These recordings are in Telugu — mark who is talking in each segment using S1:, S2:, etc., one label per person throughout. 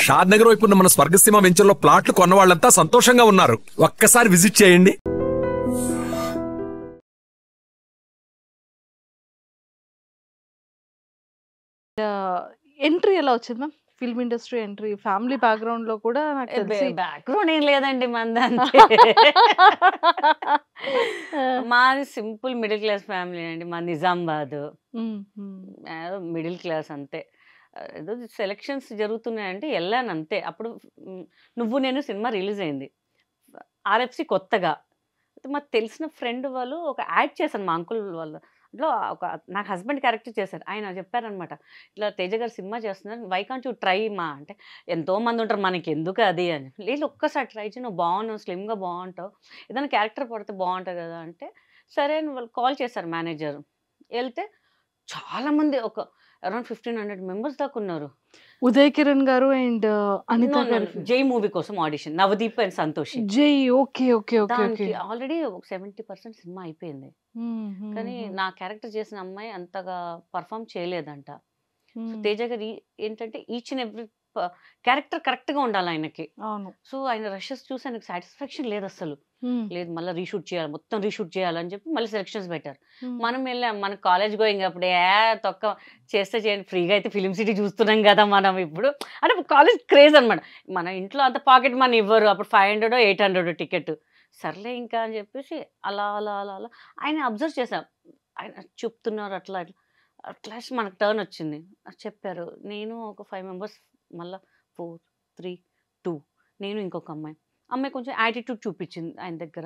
S1: షాద్ నగర్ వైపు ఉన్న మన స్వర్గసీమ వెంచర్ లో ప్లాట్లు కొన్న వాళ్ళంతా సంతోషంగా ఉన్నారు. ఒక్కసారి విజిట్ చేయండి.
S2: ఎంట్రీ ఎలా వచ్చింది ma'am? Film industry entry family background లో కూడా నాకు తెలిసి
S3: బ్యాక్గ్రౌండ్ ఏం లేదండి మంది అంతే. మాది సింపుల్ మిడిల్ క్లాస్ ఫ్యామిలీ అండి. మా నిజామాబాద్ మిడిల్ క్లాస్ అంతే. ఏదో సెలక్షన్స్ జరుగుతున్నాయంటే వెళ్ళాను అంతే. అప్పుడు నువ్వు నేను సినిమా రిలీజ్ అయింది ఆర్ఎఫ్సి కొత్తగా. మాకు తెలిసిన ఫ్రెండ్ వాళ్ళు ఒక యాడ్ చేశాను మా అంకుల్ వాళ్ళు. అట్లా ఒక నాకు హస్బెండ్ క్యారెక్టర్ చేశారు. ఆయన చెప్పారనమాట, ఇట్లా తేజ గారు సినిమా చేస్తున్నారు, వై కాంట్ యూ ట్రై మా అంటే, ఎంతోమంది ఉంటారు మనకి ఎందుకు అది అని. లేదు ఒక్కసారి ట్రై చేయి, నువ్వు బాగున్నావు, స్లిమ్గా బాగుంటావు, ఏదైనా క్యారెక్టర్ పడితే బాగుంటుంది కదా అంటే, సరే అని వాళ్ళు కాల్ చేశారు మేనేజర్. వెళ్తే చాలామంది ఒక అరౌండ్ 1500 మెంబర్స్ దాకా ఉన్నారు.
S2: ఉదయ్ కిరణ్ గారు అండ్ అనిత గారు
S3: జై మూవీ కోసం ఆడిషన్, నవదీప్ అండ్ సంతోష్.
S2: జై okay okay okay okay.
S3: Already 70% cinema అయిపోయింది, కానీ నా క్యారెక్టర్ చేసిన అమ్మాయి అంతగా పర్ఫామ్ చేయలేదంట. తేజ గారు ఏంటంటే ఈచ్ అండ్ ఎవ్రీ క్యారెక్టర్ కరెక్ట్గా ఉండాలి ఆయనకి.
S2: అవును.
S3: సో ఆయన రషెస్ చూసి ఆయనకు సాటిస్ఫాక్షన్ లేదు అసలు. లేదు మళ్ళీ రీషూట్ చేయాలి, మొత్తం రీషూట్ చేయాలని చెప్పి మళ్ళీ సెలక్షన్స్ పెట్టారు. మనం వెళ్ళాం, మన కాలేజ్ గోయింగ్ అప్పుడే తొక్క చేస్తే చేయండి, ఫ్రీగా అయితే ఫిలిం సిటీ చూస్తున్నాం కదా మనం ఇప్పుడు అంటే కాలేజ్ క్రేజ్ అనమాట. మన ఇంట్లో అంత పాకెట్ మనీ ఇవ్వరు అప్పుడు, 500 800 టికెట్. సర్లే ఇంకా అని చెప్పేసి అలా అలా అలా అలా ఆయన అబ్జర్వ్ చేసాం. ఆయన చెప్తున్నారు అట్లా అట్లా మనకు టర్న్ వచ్చింది. చెప్పారు, నేను ఒక 5 మెంబర్స్, మళ్ళీ 4 3 2 నేను ఇంకొక అమ్మాయి కొంచెం యాటిట్యూడ్ చూపించింది ఆయన దగ్గర.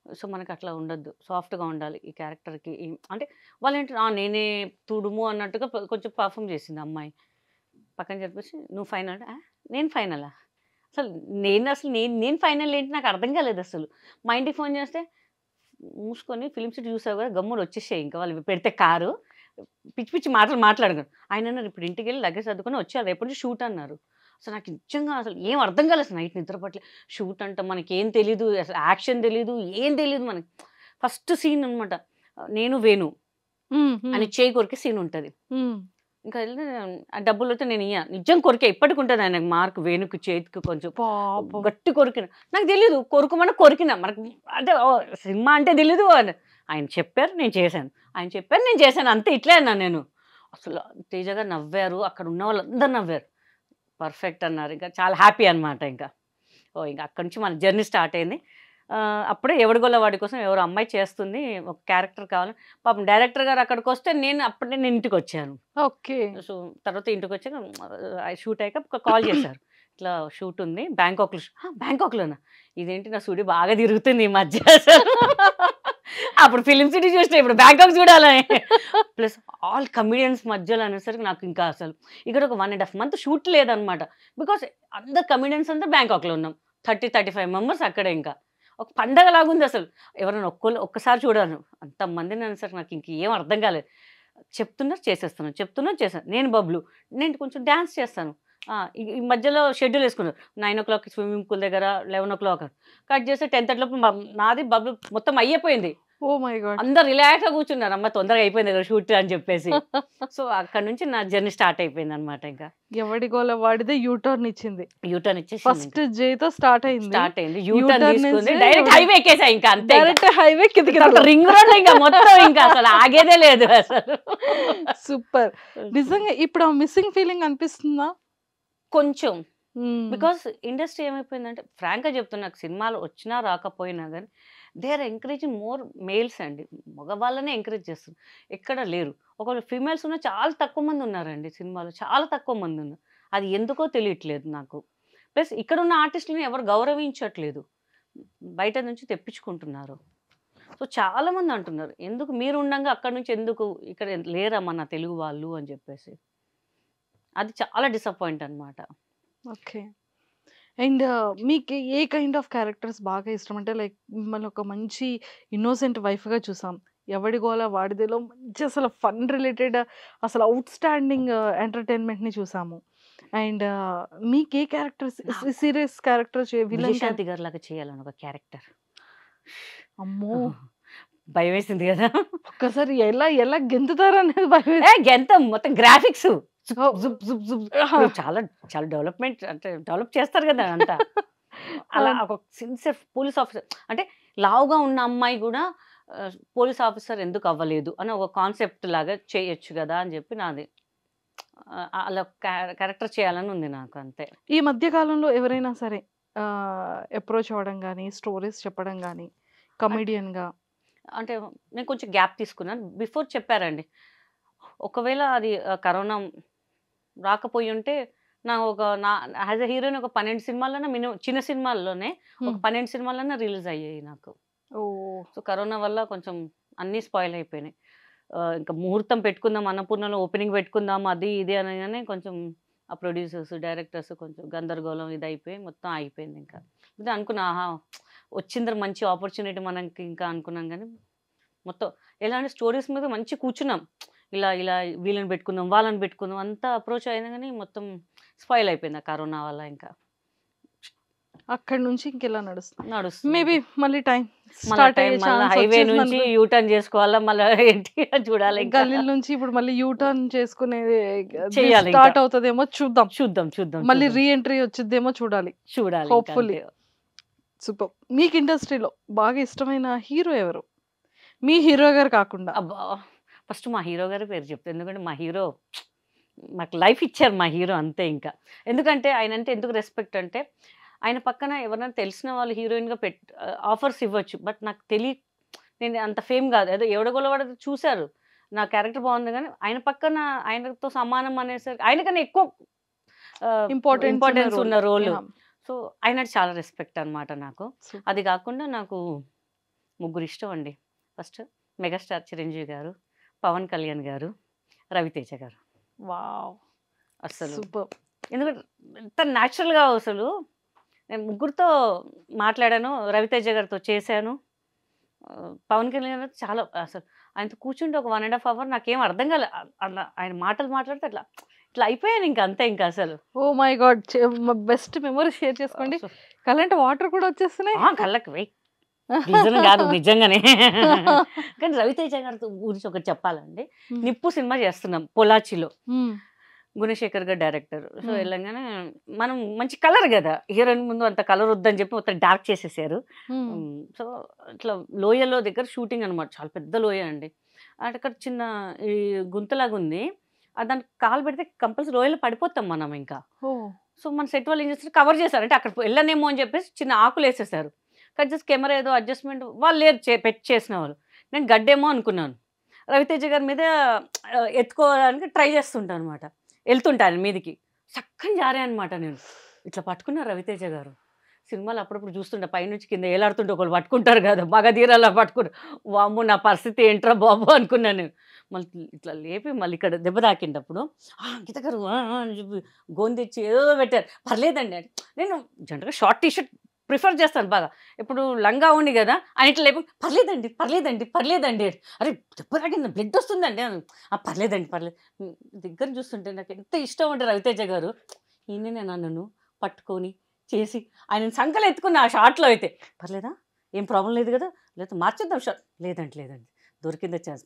S3: సో మనకు అట్లా ఉండొద్దు, సాఫ్ట్గా ఉండాలి ఈ క్యారెక్టర్కి అంటే వాళ్ళు ఏంటి నేనే తుడుము అన్నట్టుగా కొంచెం పర్ఫామ్ చేసింది అమ్మాయి. పక్కన చెప్పేసి నువ్వు ఫైనల్, నేను ఫైనలా? అసలు నేను ఫైనల్ ఏంటి నాకు అర్థం కాలేదు అసలు. మా ఇంటికి ఫోన్ చేస్తే మూసుకొని ఫిలిం సిటీ చూసావు కదా గమ్ములు వచ్చేసాయి, ఇంకా వాళ్ళు పెడితే కారు పిచ్చి పిచ్చి మాటలు మాట్లాడుకున్నారు. ఆయన అన్నారు ఇప్పుడు ఇంటికి వెళ్ళి లగేజ్ చదువుకొని వచ్చారు, రేపటి నుంచి షూట్ అన్నారు. అసలు నాకు నిజంగా అసలు ఏం అర్థం కాలేదు, నైట్ నిద్రపట్లే. షూట్ అంటే మనకి ఏం తెలీదు, అసలు యాక్షన్ తెలీదు, ఏం తెలీదు మనకి. ఫస్ట్ సీన్ అనమాట, నేను వేణు అని చేయి కొరికే సీన్ ఉంటుంది. ఇంకా ఆ డబ్బులు అయితే నేను నిజం కొరికే, ఇప్పటికి ఉంటుంది ఆయనకు మార్క్, వేణుకు చేతికి కొంచెం గట్టి కొరికిన. నాకు తెలీదు కొరికిన మనకు అంటే సినిమా అంటే తెలీదు. ఆయన చెప్పారు నేను చేశాను, ఆయన చెప్పారు నేను చేశాను, అంతే. ఇట్లే అన్నా నేను. అసలు తేజ గారు నవ్వారు, అక్కడ ఉన్న వాళ్ళందరూ నవ్వారు, పర్ఫెక్ట్ అన్నారు. ఇంకా చాలా హ్యాపీ అనమాట. ఇంకా ఇంకా అక్కడి నుంచి మన జర్నీ స్టార్ట్ అయింది. అప్పుడే ఎవడిగోళ్ళ వాడి కోసం ఎవరు అమ్మాయి చేస్తుంది, ఒక క్యారెక్టర్ కావాలి. పాపం డైరెక్టర్ గారు అక్కడికి వస్తే నేను ఇంటికి వచ్చాను.
S2: ఓకే.
S3: సో తర్వాత ఇంటికి వచ్చాక షూట్ అయ్యాక కాల్ చేశారు, ఇట్లా షూట్ ఉంది బ్యాంకాక్లో. బ్యాంకాక్లోనా? ఇదేంటి నా స్టూడియో బాగా తిరుగుతుంది ఈ మధ్య. అప్పుడు ఫిలిం సిటీ చూస్తే ఇప్పుడు బ్యాంకాక్ చూడాలని. ప్లస్ ఆల్ కమిడియన్స్ మధ్యలో అనేసరికి నాకు ఇంకా అసలు ఇక్కడ ఒక 1.5 months షూట్ లేదనమాట. బికాస్ అందరు కమిడియన్స్ అంతా బ్యాంకాక్లో ఉన్నాం, 30-35 మెంబర్స్ అక్కడే. ఇంకా ఒక పండగ లాగుంది అసలు. ఎవరైనా ఒక్కసారి చూడాను, అంతమందిని అనేసరికి నాకు ఇంకేం అర్థం కాలేదు. చెప్తున్నారు చేసేస్తాను. నేను బబ్లు, నేను కొంచెం డ్యాన్స్ చేస్తాను. ఈ మధ్యలో షెడ్యూల్ వేసుకున్నారు, 9 o'clock స్విమ్మింగ్ పూల్ దగ్గర, 11 o'clock కట్ చేస్తే 10:30 లోపు నాది బబ్లు మొత్తం అయిపోయింది.
S2: Oh my god.
S3: అందరు రిలాక్స్గా కూర్చున్నారు, అమ్మ తొందరగా అయిపోయింది కదా షూట్ అని చెప్పేసి. సో అక్కడ నుంచి నా జర్నీ స్టార్ట్ అయిపోయింది అనమాట. ఇంకా
S2: ఎవడి గోల వాడిదే యూటర్న్ ఇచ్చింది.
S3: యూటర్న్ ఇచ్చేసి
S2: ఫస్ట్ జేతో స్టార్ట్ అయింది.
S3: యూటర్న్ తీసుకుంది, డైరెక్ట్ హైవే ఎక్కేసా. ఇంకా అంతే,
S2: డైరెక్ట్ హైవే కిందకి,
S3: రింగ్ రోడ్ ఇంకా మొత్తం, ఇంకా అసలు ఆగేదే లేదు అసలు.
S2: సూపర్. నిజంగా ఇప్పుడు మిస్సింగ్ ఫీలింగ్ అనిపిస్తుందా?
S3: కొంచెం. బికాస్ ఇండస్ట్రీ ఏమైపోయిందంటే, ఫ్రాంక్గా చెప్తున్నా, నాకు సినిమాలు వచ్చినా రాకపోయినా కానీ they are encouraging more males అండి. మగవాళ్ళనే ఎంకరేజ్ చేస్తారు, ఎక్కడ లేరు. ఒకవేళ ఫీమేల్స్ ఉన్న చాలా తక్కువ మంది ఉన్నారండి సినిమాలో, చాలా తక్కువ మంది ఉన్నారు. అది ఎందుకో తెలియట్లేదు నాకు. ప్లస్ ఇక్కడ ఉన్న ఆర్టిస్టులను ఎవరు గౌరవించట్లేదు, బయట నుంచి తెప్పించుకుంటున్నారు. సో చాలామంది అంటున్నారు, ఎందుకు మీరు ఉండగా అక్కడ నుంచి ఎందుకు ఇక్కడ లేరా మన తెలుగు వాళ్ళు అని చెప్పేసి. అది చాలా డిసప్పాయింట్ అనమాట.
S2: ఓకే. అండ్ మీకు ఏ కైండ్ ఆఫ్ క్యారెక్టర్స్ బాగా ఇష్టం? అంటే లైక్ మిమ్మల్ని ఒక మంచి ఇన్నోసెంట్ వైఫ్గా చూసాం, ఎవడి గోల వాడిదేలో మంచి అసలు ఫన్ రిలేటెడ్ అసలు అవుట్ స్టాండింగ్ ఎంటర్టైన్మెంట్ని చూసాము. అండ్ మీకు ఏ క్యారెక్టర్స్, సీరియస్ క్యారెక్టర్,
S3: విజయశాంతి గారి లాగా చేయాలని ఒక క్యారెక్టర్.
S2: అమ్మో
S3: భయం వేసింది కదా
S2: ఒక్కసారి, ఎలా గెంతుతారు అనేది భయం.
S3: గెంత మొత్తం గ్రాఫిక్స్ చాలా చాలా డెవలప్మెంట్ అంటే డెవలప్ చేస్తారు కదా అంతా. అలా ఒక సిన్సియర్ పోలీస్ ఆఫీసర్ అంటే లావుగా ఉన్న అమ్మాయి కూడా పోలీస్ ఆఫీసర్ ఎందుకు అవ్వలేదు అని ఒక కాన్సెప్ట్ లాగా చేయొచ్చు కదా అని చెప్పి నాది. అలా క్యారెక్టర్ చేయాలని ఉంది నాకు అంతే.
S2: ఈ మధ్య కాలంలో ఎవరైనా సరే అప్రోచ్ అవ్వడం కానీ, స్టోరీస్ చెప్పడం కానీ, కమెడియన్‌గా
S3: అంటే నేను కొంచెం గ్యాప్ తీసుకున్నాను. బిఫోర్ చెప్పారండి. ఒకవేళ అది కరోనా రాకపోయి ఉంటే నా యాజ్ ఎ హీరోయిన్ ఒక 12 సినిమాల్లోనే మినిమం చిన్న సినిమాల్లోనే ఒక 12 సినిమాలన్నా రిలీజ్ అయ్యాయి నాకు.
S2: ఓహ్!
S3: సో కరోనా వల్ల కొంచెం అన్నీ స్పాయిల్ అయిపోయినాయి. ఇంకా ముహూర్తం పెట్టుకుందాం, అన్నపూర్ణలో ఓపెనింగ్ పెట్టుకుందాం అది ఇది అనగానే కొంచెం ఆ ప్రొడ్యూసర్స్, డైరెక్టర్స్ కొంచెం గందరగోళం ఇది అయిపోయి మొత్తం ఆగిపోయింది ఇంకా. ఇది అనుకున్నా ఆహా! వచ్చిందిరా మంచి ఆపర్చునిటీ మనకి ఇంకా అనుకున్నాం కానీ మొత్తం ఎలా అంటే స్టోరీస్ మీద మంచి కూర్చున్నాం. ఇలా ఇలా వీళ్ళని పెట్టుకుందాం, వాళ్ళని పెట్టుకుందాం అంతా అప్రోచ్ అయినా కానీ మొత్తం స్పాయిల్ అయిపోయింది ఆ కరోనా వల్ల ఇంకా.
S2: అక్కడి నుంచి ఇంకెలా నడుస్తుంది?
S3: నడుస్తుంది.
S2: మేబీ మళ్ళీ టైం
S3: మళ్ళా
S2: స్టార్ట్
S3: టైం
S2: అయ్యే
S3: మళ్ళా
S2: ఛాన్స్
S3: హైవే నుంచి
S2: వచ్చేసిందనుకో.
S3: యూ టర్న్ చేసుకోవాలా మళ్ళీ ఏంటి అని చూడాలి ఇంకా.
S2: గల్లీల నుంచి ఇప్పుడు మళ్ళీ యూ టర్న్ చేసుకునేది
S3: చెయ్యాలి ఇంకా.
S2: స్టార్ట్ అవుతదేమో చూద్దాం.
S3: చూద్దాం చూద్దాం
S2: మళ్ళీ
S3: చూద్దాం.
S2: రీ ఎంట్రీ వచ్చిద్దేమో చూడాలి.
S3: చూడాలి ఇంకా
S2: హోప్ఫుల్లీ.
S3: అంతే.
S2: సూపర్. మీకు ఇండస్ట్రీలో బాగా ఇష్టమైన హీరో ఎవరు? మీ హీరో గారు కాకుండా.
S3: అబ్బా! ఫస్ట్ మా హీరో గారి పేరు చెప్తా. ఎందుకంటే మా హీరో మాకు లైఫ్ ఇచ్చారు మా హీరో అంతే ఇంకా. ఎందుకంటే ఆయనంటే ఎందుకు రెస్పెక్ట్ అంటే ఆయన పక్కన ఎవరైనా తెలిసిన వాళ్ళు హీరోయిన్‌గా ఆఫర్స్ ఇవ్వచ్చు. బట్ నాకు నేను అంత ఫేమ్ కాదు. ఏదో ఎవడగొల్లవాడ చూసారు. నా క్యారెక్టర్ బాగుంది కానీ ఆయన పక్కన ఆయనతో సమానం అనేసరికి ఆయనకన్నా ఎక్కువ ఇంపార్టెన్స్ ఉన్న రోల్. సో ఆయన చాలా రెస్పెక్ట్ అన్నమాట నాకు. అది కాకుండా నాకు ముగ్గురు ఇష్టం అండి. ఫస్ట్ మెగాస్టార్ చిరంజీవి గారు, పవన్ కళ్యాణ్ గారు, రవితేజ గారు.
S2: వావ్!
S3: అసలు
S2: సూపర్.
S3: ఎందుకంటే ఎంత న్యాచురల్‌గా అసలు నేను ముగ్గురితో మాట్లాడాను. రవితేజ గారితో చేశాను. పవన్ కళ్యాణ్ గారితో చాలా అసలు ఆయనతో కూర్చుంటే ఒక 1½ అవర్ నాకేం అర్థం కాలే. అలా ఆయన మాటలు మాట్లాడితే ఇట్లా అయిపోయాను ఇంక అంతే ఇంకా అసలు.
S2: Oh my God! Best memories share చేసుకోండి. కళ్ళంటే వాటర్ కూడా వచ్చేస్తున్నాయి.
S3: కళ్ళకి వెయ్ నిజం కాదు నిజంగానే. కానీ రవితేజ గారితో గురించి ఒకటి చెప్పాలండి. నిప్పు సినిమా చేస్తున్నాం పొలాచిలో. గుణశేఖర్ గారు డైరెక్టర్. సో వెళ్ళంగానే మనం మంచి కలర్ కదా, హీరోయిన్ ముందు అంత కలర్ వద్దని చెప్పి మొత్తం డార్క్ చేసేసారు. సో ఇట్లా లోయలో దగ్గర షూటింగ్ అనమాట. చాలా పెద్ద లోయ అండి. అక్కడ చిన్న ఈ గుంతలాగా ఉంది. దానికి కాలు పెడితే కంపల్సరీ లోయలో పడిపోతాం మనం ఇంకా. సో మన సెట్ వాళ్ళు ఏం చేస్తారు, కవర్ చేశారు. అంటే అక్కడ వెళ్ళనేమో అని చెప్పేసి చిన్న ఆకులు వేసేసారు. కానీ జస్ట్ కెమెరా ఏదో అడ్జస్ట్మెంట్ వాళ్ళు లేరు చేసిన వాళ్ళు. నేను గడ్డేమో అనుకున్నాను. రవితేజ గారి మీద ఎత్తుకోవడానికి ట్రై చేస్తుంటాను అనమాట. వెళ్తుంటాను మీదికి, చక్కని జారే అనమాట. నేను ఇట్లా పట్టుకున్నా రవితేజ గారు. సినిమాలు అప్పుడప్పుడు చూస్తుంటా, పైనుంచి కింద ఏలాడుతుంటే ఒకళ్ళు పట్టుకుంటారు కదా, మగధీరాలా పట్టుకుని. వామ్మో నా పరిస్థితి ఏంట్రా బాబు అనుకున్నాను నేను. మళ్ళీ ఇట్లా లేపి మళ్ళీ ఇక్కడ దెబ్బ తాకిండప్పుడు గీత గారు అని చెప్పి గోంది తెచ్చి ఏదో పెట్టారు. పర్లేదండి అంటే నేను జనరల్గా షార్ట్ టీషర్ట్ ప్రిఫర్ చేస్తాను బాగా. ఇప్పుడు లంగా ఉంది కదా అని ఇట్లా లేపు పర్లేదండి పర్లేదండి పర్లేదండి. అరే దెబ్బ తాకింది బ్లడ్ వస్తుందండి. పర్లేదండి పర్లేదు. దగ్గర చూస్తుంటే నాకు ఎంత ఇష్టం అంటే రవితేజ గారు ఈయననే నన్ను పట్టుకొని చేసి ఆయన సంకలు ఎత్తుకున్న ఆ షార్ట్లో అయితే పర్లేదా, ఏం ప్రాబ్లం లేదు కదా, లేదా మార్చేద్దాం షార్ట్. లేదండి దొరికిందే ఛాన్స్.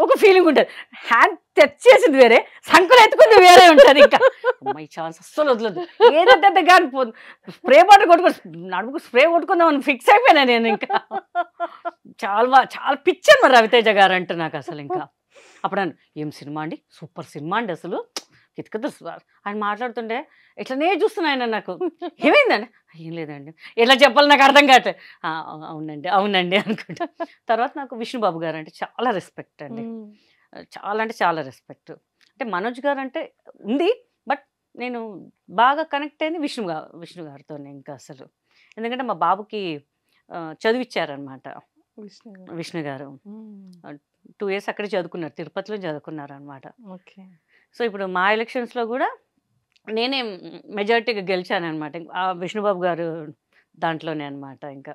S3: ఒక ఫీలింగ్ ఉంటుంది. హ్యాండ్ టచ్ చేసింది వేరే, సంకలు ఎత్తుకుంది వేరే ఉంటుంది. ఇంకా అమ్మాయి ఛాన్స్ అస్సలు వదలదు. ఏదంటే కానీ స్ప్రే బాటిల్ కొట్టుకొని నడుముకు స్ప్రే కొట్టుకుందామని ఫిక్స్ అయిపోయినా నేను. ఇంకా చాలా పిచ్చాను మరి రవితేజ గారు అంటే నాకు అసలు. ఇంకా అప్పుడు ఏం సినిమా అండి, సూపర్ సినిమా అండి అసలు కితకత. ఆయన మాట్లాడుతుంటే ఇట్లనే చూస్తున్నా ఆయన. నాకు ఏమైందండి, ఏం లేదండి, ఎట్లా చెప్పాలి నాకు అర్థం కావట్లేదు. అవునండి అనుకుంటా. తర్వాత నాకు విష్ణుబాబు గారు అంటే చాలా రెస్పెక్ట్ అండి. చాలా అంటే చాలా రెస్పెక్ట్. అంటే మనోజ్ గారు అంటే ఉంది, బట్ నేను బాగా కనెక్ట్ అయింది విష్ణు గారితోనే ఇంకా అసలు. ఎందుకంటే మా బాబుకి చదివిచ్చారనమాట విష్ణు గారు. 2 years అక్కడే చదువుకున్నారు, తిరుపతిలో చదువుకున్నారు అనమాట.
S2: ఓకే.
S3: సో ఇప్పుడు మా ఎలక్షన్స్లో కూడా నేనే మెజారిటీగా గెలిచాను అనమాట. ఆ విష్ణుబాబు గారు దాంట్లోనే అనమాట. ఇంకా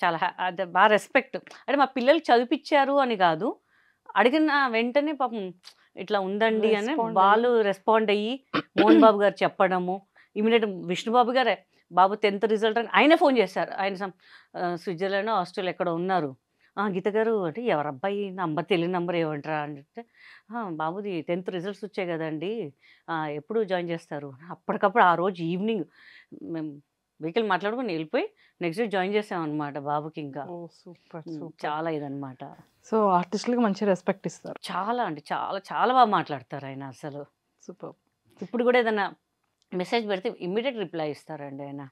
S3: చాలా అది బాగా రెస్పెక్ట్. అంటే మా పిల్లలు చదివిపించారు అని కాదు, అడిగిన వెంటనే పాపం ఇట్లా ఉందండి అని వాళ్ళు రెస్పాండ్ అయ్యి మోహన్ బాబు గారు చెప్పడము. ఇమీడియట్ విష్ణుబాబు గారే బాబు 10th రిజల్ట్ అని ఆయనే ఫోన్ చేశారు. ఆయన స్విట్జర్లాండ్ ఆస్ట్రేలియా ఎక్కడ ఉన్నారు. గీత గారు అంటే ఎవరబ్బాయి నంబర్ తెలియని నంబర్ ఏమంటారా అని చెప్తే బాబుది 10th రిజల్ట్స్ వచ్చాయి కదండి ఎప్పుడు జాయిన్ చేస్తారు అప్పటికప్పుడు ఆ రోజు ఈవినింగ్ మేము వెహికల్ మాట్లాడుకుని వెళ్ళిపోయి నెక్స్ట్ డే జాయిన్ చేసామన్నమాట బాబుకి. ఇంకా
S2: సూపర్
S3: చాలా ఇదనమాట.
S2: సో ఆర్టిస్టులకి మంచి రెస్పెక్ట్ ఇస్తారు.
S3: చాలా అంటే చాలా చాలా బాగా మాట్లాడతారు ఆయన అసలు.
S2: సూపర్.
S3: ఇప్పుడు కూడా ఏదైనా మెసేజ్ పెడితే ఇమ్మీడియట్ రిప్లై ఇస్తారండి ఆయన.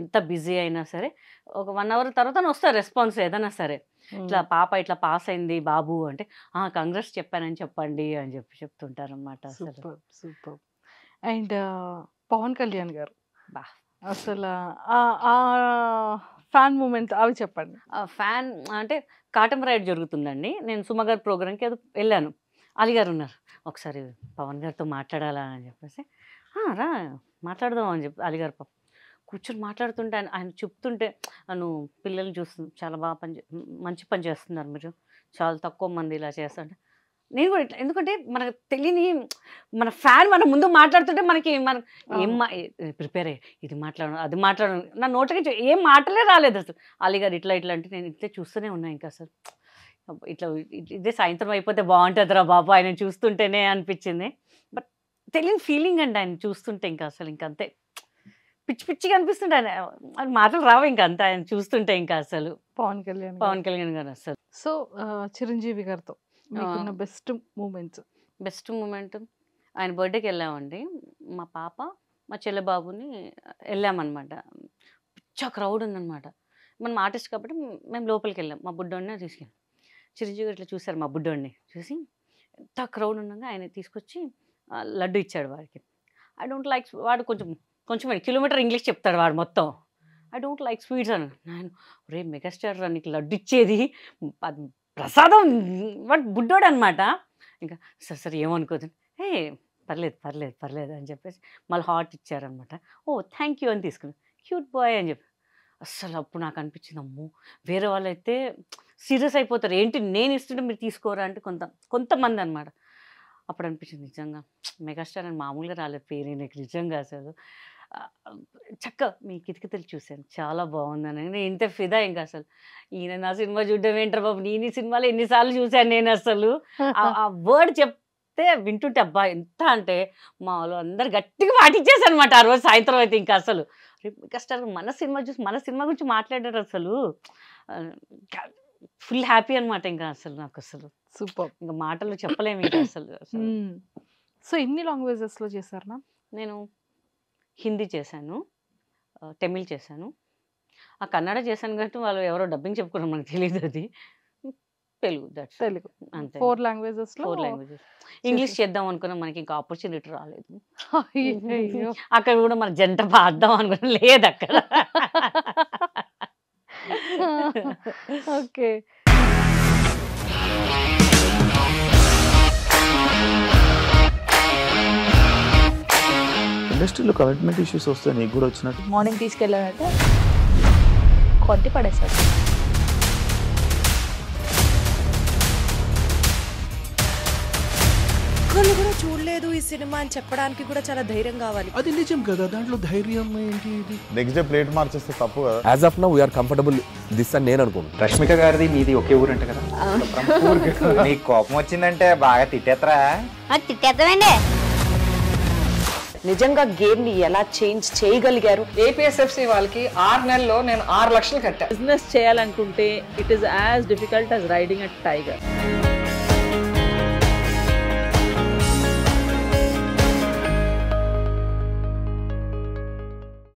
S3: ఎంత బిజీ అయినా సరే ఒక 1 hour తర్వాత వస్తారు రెస్పాన్స్ ఏదైనా సరే. ఇట్లా పాప ఇట్లా పాస్ అయింది బాబు అంటే కాంగ్రెస్ చెప్పానని చెప్పండి అని చెప్తుంటారు అన్నమాట.
S2: Super super. And Pawan Kalyan గారు అసలు ఫ్యాన్ మూమెంట్ అవి చెప్పండి.
S3: ఫ్యాన్ అంటే కాటం రైడ్ జరుగుతుందండి. నేను సుమ గారి ప్రోగ్రామ్కి అది వెళ్ళాను. అలీ గారు ఉన్నారు. ఒకసారి పవన్ గారితో మాట్లాడాలా అని చెప్పేసి రా మాట్లాడదాం అని చెప్పి అలీ గారు పాప కూర్చొని మాట్లాడుతుంటే ఆయన చెప్తుంటే నువ్వు పిల్లల్ని చూస్తుంది చాలా బాగా మంచి పని చేస్తున్నారు మీరు, చాలా తక్కువ మంది ఇలా చేస్తుంటే నేను కూడా ఇట్లా. ఎందుకంటే మనకు తెలియని మన ఫ్యాన్ మన ముందు మాట్లాడుతుంటే మనకి ఏం ప్రిపేర్ అయ్యి ఇది మాట్లాడడం అది మాట్లాడడం నా నోటికి ఏం మాటలే రాలేదు అసలు. అలీ గారు ఇట్లా ఇట్లా అంటే నేను ఇట్లా చూస్తూనే ఉన్నా. ఇంకా అసలు ఇట్లా ఇదే సాయంత్రం అయిపోతే బాగుంటుందిరా బాబు ఆయన చూస్తుంటేనే అనిపించింది. బట్ తెలియని ఫీలింగ్ అండి ఆయన చూస్తుంటే. ఇంకా అసలు ఇంకంతే పిచ్చి పిచ్చిగా అనిపిస్తుంటే ఆయన మాటలు రావు ఇంకా అంతే ఆయన చూస్తుంటే. ఇంకా అసలు పవన్ కళ్యాణ్ గారు అసలు.
S2: సో చిరంజీవి గారితో బెస్ట్ మూమెంట్
S3: ఆయన బర్త్డేకి వెళ్ళామండి. మా పాప మా చెల్లె బాబుని వెళ్ళామన్నమాట. పిచ్చా క్రౌడ్ ఉందన్నమాట. మనం ఆర్టిస్ట్ కాబట్టి మేము లోపలికి వెళ్ళాం. మా బుడ్డోడిని తీసుకెళ్ళాం. చిరంజీవి ఇట్లా చూశారు మా బుడ్డోడిని చూసి ఎంత క్రౌడ్ ఉండగా ఆయన తీసుకొచ్చి లడ్డు ఇచ్చాడు వాడికి. ఐ డోంట్ లైక్ వాడు కొంచెం కిలోమీటర్ ఇంగ్లీష్ చెప్తాడు వాడు మొత్తం. ఐ డోంట్ లైక్ స్వీట్స్ అని. నేను రే మెగాస్టార్ రా నీకు లడ్డు ఇచ్చేది ప్రసాదం వాడు బుడ్డోడు అనమాట. ఇంకా సరే ఏమనుకోదు పర్లేదు అని చెప్పేసి మళ్ళీ హాట్ ఇచ్చారనమాట. థ్యాంక్ యూ అని తీసుకున్నాను. క్యూట్ బాయ్ అని చెప్పి అస్సలు అప్పుడు నాకు అనిపించింది అమ్మో వేరే వాళ్ళైతే సీరియస్ అయిపోతారు, ఏంటి నేను ఇస్తుంటే మీరు తీసుకోరా అంటే కొంతమంది అనమాట. అప్పుడు అనిపించింది నిజంగా మెగాస్టార్ అని మామూలుగా రాలేదు పేరు నాకు నిజంగా. అసలు మీ కితకితలు చూశాను చాలా బాగుందని నేను ఇంత ఫిదా. ఇంకా అసలు ఈయన నా సినిమా చూడడం ఏంటారు బాబు, నేను ఈ సినిమాలో ఎన్నిసార్లు చూశాను నేను. అసలు ఆ వర్డ్ చెప్తే వింటుంటే అబ్బా ఎంత అంటే మా వాళ్ళు అందరు గట్టిగా పాటించేసారు అనమాట ఆ రోజు సాయంత్రం అయితే. ఇంకా అసలు మెగాస్టార్ మన సినిమా గురించి మాట్లాడారు అసలు. ఫుల్ హ్యాపీ అనమాట. ఇంకా అసలు నాకు అసలు
S2: సూపర్.
S3: ఇంకా మాటలు చెప్పలేము ఇంకా అసలు.
S2: సో ఎన్ని లాంగ్వేజెస్లో చేశారు? నేను
S3: హిందీ చేశాను, తమిళ్ చేశాను, కన్నడ చేశాను కాబట్టి వాళ్ళు ఎవరో డబ్బింగ్ చెప్పుకున్నారు మనకు తెలియదు. అది తెలుగు అంతే.
S2: 4 లాంగ్వేజెస్.
S3: ఇంగ్లీష్ చేద్దాం అనుకున్నా మనకి ఇంకా ఆపర్చునిటీ రాలేదు. అక్కడ కూడా మన జంట పాడదాం అనుకున్నా లేదు అక్కడ.
S2: ఓకే.
S4: ఇండస్ట్రీలో కమిట్మెంట్ ఇష్యూస్ వస్తే నీకు కూడా వచ్చినట్టు?
S5: మార్నింగ్ తీసుకెళ్ళాడంటే కొట్టి పడేస్తాడు.
S6: ఒక్కళ్ళు కూడా చూడలేదు ఈ సినిమా అని చెప్పడానికి కూడా చాలా ధైర్యం కావాలి.
S4: అది నిజం కదా, దాంట్లో ధైర్యం ఏంటి? ఇది
S7: నెక్స్ట్ డే ప్లేట్ మార్చేస్తే తప్పు కదా.
S1: As of now we're comfortable this అని నేను అనుకుంటున్నాను.
S8: రష్మిక గారిది మీది ఒకే ఊరంట కదా?
S9: నీకు కోపం వచ్చిందంటే బాగా తిట్టేత్తరా?
S5: తిట్టేద్దామండి.
S6: నిజంగా గేమ్ ని ఎలా చేంజ్ చేయగలిగారు?
S10: ఏపీఎస్ఎఫ్సి వాళ్ళకి 6 నెలల్లో నేను 6 లక్షలు కట్టా.
S11: బిజినెస్ చేయాలనుకుంటే it is as difficult as riding a tiger.